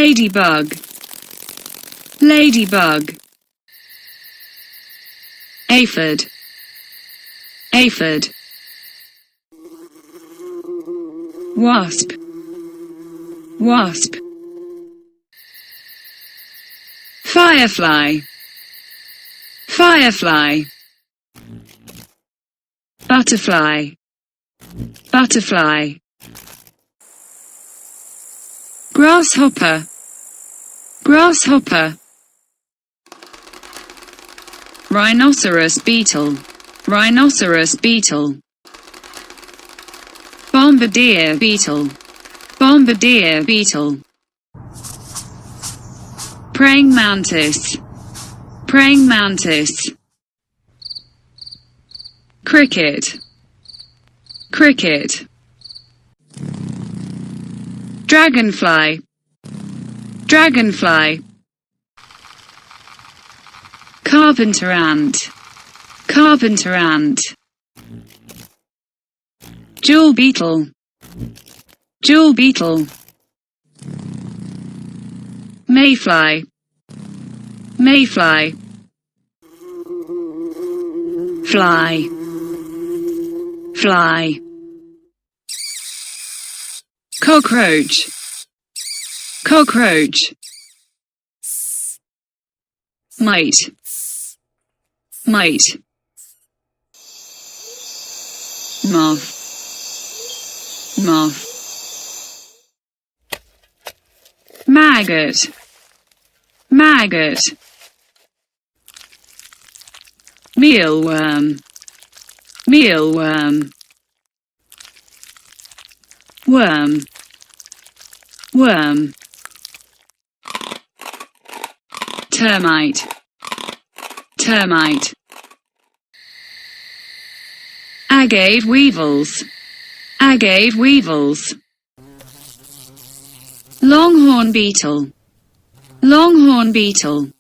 ladybug, ladybug. Aphid, aphid. Wasp, wasp. Firefly, firefly. Butterfly, butterfly. Grasshopper, grasshopper. Rhinoceros beetle, rhinoceros beetle. Bombardier beetle, bombardier beetle. Praying mantis, praying mantis. Cricket, cricket. Dragonfly, dragonfly. Carpenter ant, carpenter ant. Jewel beetle, jewel beetle. Mayfly, mayfly. Fly, fly. Cockroach, cockroach. Mite, mite. Moth, moth. Maggot, maggot. Mealworm, mealworm. Worm, worm. Termite, termite. Agate weevils, agate weevils. Longhorn beetle, longhorn beetle.